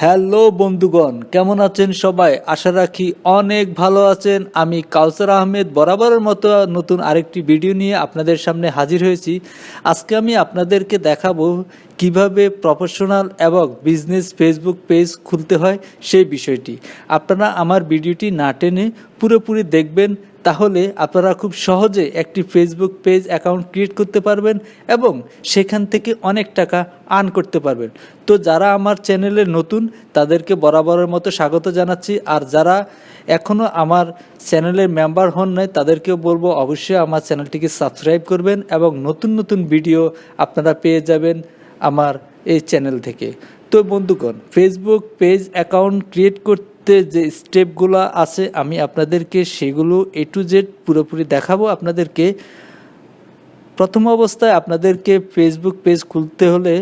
Hello বন্ধুগণ, কেমন আছেন সবাই? আশা রাখি অনেক ভালো আছেন। আমি কাউসার আহমেদ বরাবরের মতো নতুন আরেকটি ভিডিও নিয়ে আপনাদের সামনে হাজির হয়েছি। আজকে আমি আপনাদেরকে দেখাবো কিভাবে প্রফেশনাল এবং বিজনেস ফেসবুক পেজ খুলতে হয় সেই বিষয়টি। আপনারা আমার ভিডিওটি না টেনে পুরোপুরি দেখবেন, তাহলে আপনারা খুব সহজে একটি ফেসবুক পেজ অ্যাকাউন্ট ক্রিয়েট করতে পারবেন এবং সেখান থেকে অনেক টাকা আর্ন করতে পারবেন। তো যারা আমার চ্যানেলে নতুন তাদেরকে বরাবরের মতো স্বাগত জানাচ্ছি, আর যারা এখনও আমার চ্যানেলের মেম্বার হন নাই তাদেরকেও বলবো অবশ্যই আমার চ্যানেলটিকে সাবস্ক্রাইব করবেন এবং নতুন নতুন ভিডিও আপনারা পেয়ে যাবেন আমার এই চ্যানেল থেকে। তো বন্ধুগণ, ফেসবুক পেজ অ্যাকাউন্ট ক্রিয়েট করতে যে স্টেপগুলো আছে আমি আপনাদেরকে সেগুলো A to Z পুরোপুরি দেখাবো আপনাদেরকে। প্রথম অবস্থায় আপনাদেরকে ফেসবুক পেজ খুলতে হলে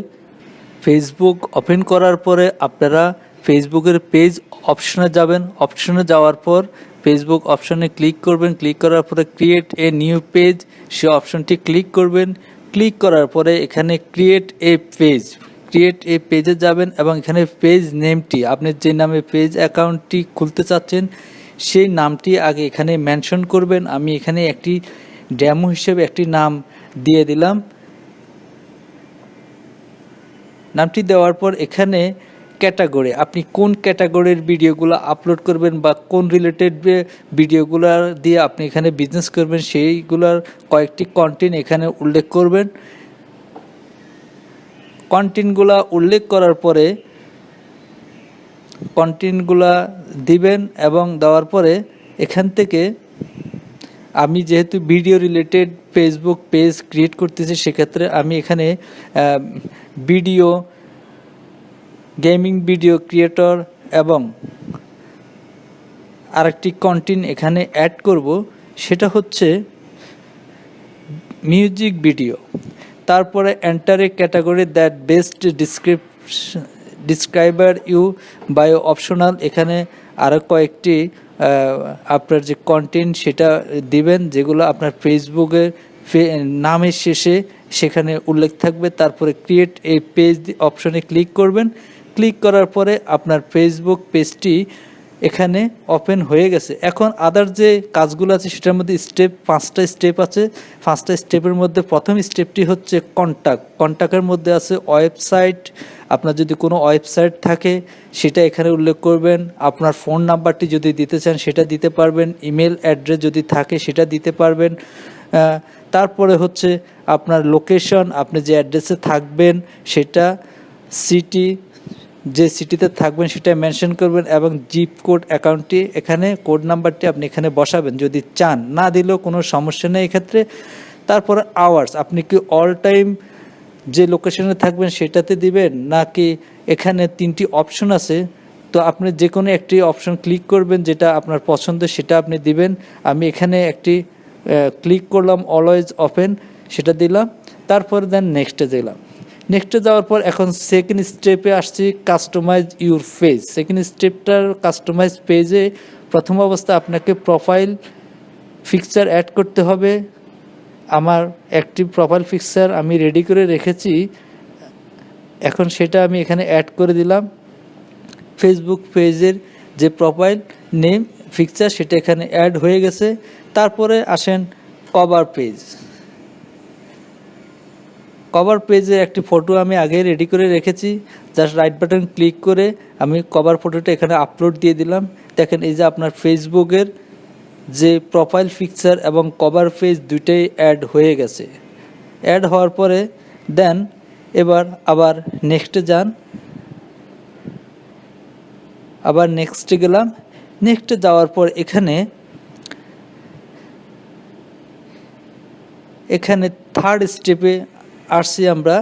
ফেসবুক ওপেন করার পরে আপনারা ফেসবুকের পেজ অপশনে যাবেন। অপশনে যাওয়ার পর ফেসবুক অপশনে ক্লিক করবেন। ক্লিক করার পরে ক্রিয়েট এ নিউ পেজ, সে অপশনটি ক্লিক করবেন। ক্লিক করার পরে এখানে ক্রিয়েট এ পেজে যাবেন এবং এখানে পেজ নেমটি, আপনি যে নামে পেজ অ্যাকাউন্টটি খুলতে চাচ্ছেন সেই নামটি আগে এখানে মেনশন করবেন। আমি এখানে একটি ডেমো হিসেবে একটি নাম দিয়ে দিলাম। নামটি দেওয়ার পর এখানে ক্যাটাগরি, আপনি কোন ক্যাটাগরির ভিডিওগুলো আপলোড করবেন বা কোন রিলেটেড ভিডিওগুলো দিয়ে আপনি এখানে বিজনেস করবেন সেইগুলোর কয়েকটি কন্টেন্ট এখানে উল্লেখ করবেন। কন্টেন্টগুলো উল্লেখ করার পরে কন্টেন্টগুলো দিবেন এবং দেওয়ার পরে এখান থেকে আমি যেহেতু video related Facebook page create করতেছি সেক্ষেত্রে আমি এখানে ভিডিও, গেমিং ভিডিও ক্রিয়েটর এবং আরেকটি কন্টেন্ট এখানে অ্যাড করব, সেটা হচ্ছে মিউজিক ভিডিও। তারপরে enter a category that best describer you bio optional, এখানে আরও কয়েকটি আপনার যে কন্টেন্ট সেটা দিবেন যেগুলো আপনার ফেসবুকের নামের শেষে সেখানে উল্লেখ থাকবে। তারপরে ক্রিয়েট এই পেজ অপশনে ক্লিক করবেন। ক্লিক করার পরে আপনার ফেসবুক পেজটি এখানে ওপেন হয়ে গেছে। এখন আদার যে কাজগুলো আছে সেটার মধ্যে পাঁচটা স্টেপ আছে। পাঁচটা স্টেপের মধ্যে প্রথম স্টেপটি হচ্ছে কন্ট্যাক্টের মধ্যে আছে ওয়েবসাইট। আপনার যদি কোনো ওয়েবসাইট থাকে সেটা এখানে উল্লেখ করবেন। আপনার ফোন নাম্বারটি যদি দিতে চান সেটা দিতে পারবেন। ইমেল অ্যাড্রেস যদি থাকে সেটা দিতে পারবেন। তারপরে হচ্ছে আপনার লোকেশন, আপনি যে অ্যাড্রেসে থাকবেন সেটা, সিটি, যে সিটিতে থাকবেন সেটা মেনশন করবেন এবং জিপ কোড অ্যাকাউন্টটি এখানে কোড নাম্বারটি আপনি এখানে বসাবেন যদি চান, না দিলেও কোনো সমস্যা নেই এক্ষেত্রে। তারপরে আওয়ার্স, আপনি কি অল টাইম যে লোকেশনে থাকবেন সেটাতে দিবেন নাকি এখানে তিনটি অপশন আছে, তো আপনি যে কোনো একটি অপশন ক্লিক করবেন যেটা আপনার পছন্দ সেটা আপনি দিবেন। আমি এখানে একটি ক্লিক করলাম অলওয়েজ ওপেন, সেটা দিলাম। তারপরে দেন নেক্সটে দিলাম। নেক্সটে যাওয়ার পর এখন সেকেন্ড স্টেপে আসছি কাস্টমাইজ ইউর পেজ। সেকেন্ড স্টেপটার কাস্টমাইজ পেজে প্রথম অবস্থায় আপনাকে প্রোফাইল পিকচার অ্যাড করতে হবে। আমার একটি প্রোফাইল পিকচার আমি রেডি করে রেখেছি, এখন সেটা আমি এখানে অ্যাড করে দিলাম। ফেসবুক পেজের যে প্রোফাইল নেম পিকচার সেটা এখানে অ্যাড হয়ে গেছে। তারপরে আসেন কভার পেজ। কভার পেজে একটি ফটো আমি আগে রেডি করে রেখেছি, জাস্ট রাইট বাটন ক্লিক করে আমি কভার ফটোটা এখানে আপলোড দিয়ে দিলাম। দেখেন এই যে আপনার ফেসবুকের যে প্রোফাইল পিকচার এবং কভার পেজ দুইটাই অ্যাড হয়ে গেছে। অ্যাড হওয়ার পরে দেন এবার আবার নেক্সটে যান, আবার নেক্সটে গেলাম। নেক্সটে যাওয়ার পর এখানে থার্ড স্টেপে আসছি আমরা।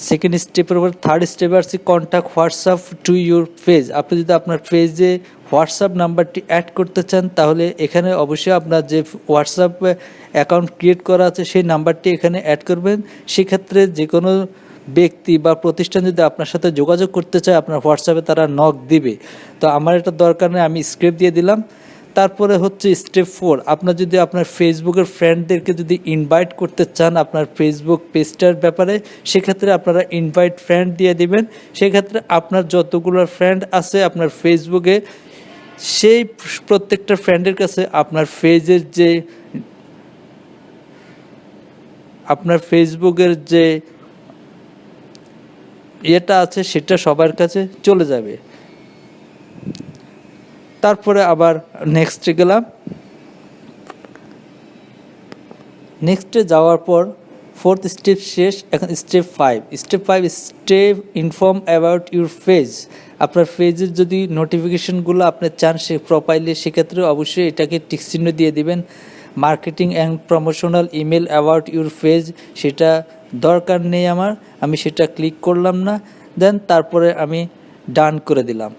সেকেন্ড স্টেপের উপর থার্ড স্টেপে আসছি contact WhatsApp to your page. আপনি যদি আপনার পেজে হোয়াটসঅ্যাপ নাম্বারটি অ্যাড করতে চান তাহলে এখানে অবশ্যই আপনার যে হোয়াটসঅ্যাপ অ্যাকাউন্ট ক্রিয়েট করা আছে সেই নাম্বারটি এখানে অ্যাড করবেন। সেক্ষেত্রে যে কোনো ব্যক্তি বা প্রতিষ্ঠান যদি আপনার সাথে যোগাযোগ করতে চায় আপনার হোয়াটসঅ্যাপে তারা নক দিবে। তো আমার এটা দরকার নেই, আমি স্ক্রিপ্ট দিয়ে দিলাম। তারপরে হচ্ছে স্টেপ 4, আপনার যদি আপনার ফেসবুকের ফ্রেন্ডদেরকে যদি ইনভাইট করতে চান আপনার ফেসবুক পেজটার ব্যাপারে, সেক্ষেত্রে আপনারা ইনভাইট ফ্রেন্ড দিয়ে দিবেন। সেক্ষেত্রে আপনার যতগুলো ফ্রেন্ড আছে আপনার ফেসবুকে, সেই প্রত্যেকটা ফ্রেন্ডের কাছে আপনার পেজের যে আপনার ফেসবুকের যে ইয়েটা আছে সেটা সবার কাছে চলে যাবে। তারপরে আবার নেক্সটে গেলাম। নেক্সটে যাওয়ার পর 4th স্টেপ শেষ, এখন step 5। Step 5 step inform about your page. আপনার পেজের যদি নোটিফিকেশনগুলো আপনি চান সে প্রোফাইলে, সেক্ষেত্রে অবশ্যই এটাকে টিক চিহ্ন দিয়ে দিবেন। Marketing and promotional email about your page, সেটা দরকার নেই আমার, আমি সেটা ক্লিক করলাম না। দেন তারপরে আমি ডান করে দিলাম।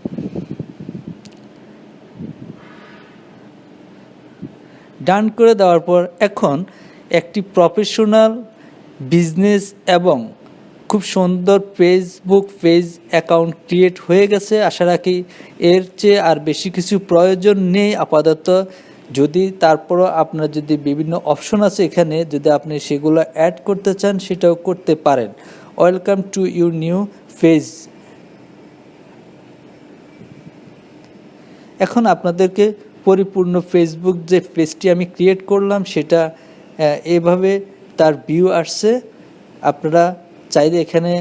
ডান করে দেওয়ার পর এখন একটি প্রফেশনাল বিজনেস এবং খুব সুন্দর ফেসবুক পেজ অ্যাকাউন্ট ক্রিয়েট হয়ে গেছে। আশা রাখি এর চেয়ে আর বেশি কিছু প্রয়োজন নেই আপাতত। যদি তারপরও আপনার যদি বিভিন্ন অপশন আছে এখানে, যদি আপনি সেগুলো অ্যাড করতে চান সেটাও করতে পারেন। Welcome to your new page. এখন আপনাদেরকে পরিপূর্ণ ফেসবুক যে পেজটি আমি ক্রিয়েট করলাম সেটা এভাবে তার ভিউ আসছে। আপনারা চাইলে এখানে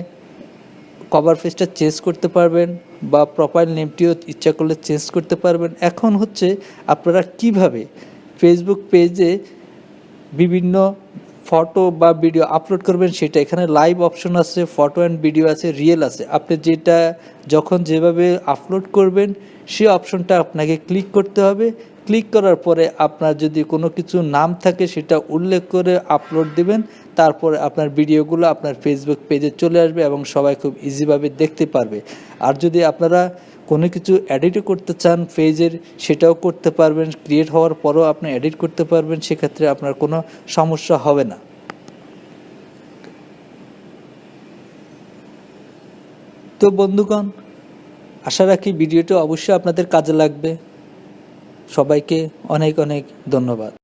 কভার পেজটা চেঞ্জ করতে পারবেন বা প্রোফাইল নেমটিও ইচ্ছা করলে চেঞ্জ করতে পারবেন। এখন হচ্ছে আপনারা কিভাবে ফেসবুক পেজে বিভিন্ন ফটো বা ভিডিও আপলোড করবেন সেটা এখানে লাইভ অপশন আছে, ফটো অ্যান্ড ভিডিও আছে, রিয়েল আছে। আপনি যেটা যখন যেভাবে আপলোড করবেন সেই অপশনটা আপনাকে ক্লিক করতে হবে। ক্লিক করার পরে আপনার যদি কোনো কিছু নাম থাকে সেটা উল্লেখ করে আপলোড দিবেন। তারপরে আপনার ভিডিওগুলো আপনার ফেসবুক পেজে চলে আসবে এবং সবাই খুব ইজিভাবে দেখতে পারবে। আর যদি আপনারা কোনো কিছু এডিটও করতে চান পেজের, সেটাও করতে পারবেন। ক্রিয়েট হওয়ার পরও আপনি এডিট করতে পারবেন, সেক্ষেত্রে আপনার কোনো সমস্যা হবে না। তো বন্ধুগণ, আশা রাখি ভিডিওটি অবশ্যই আপনাদের কাজে লাগবে। সবাইকে অনেক অনেক ধন্যবাদ।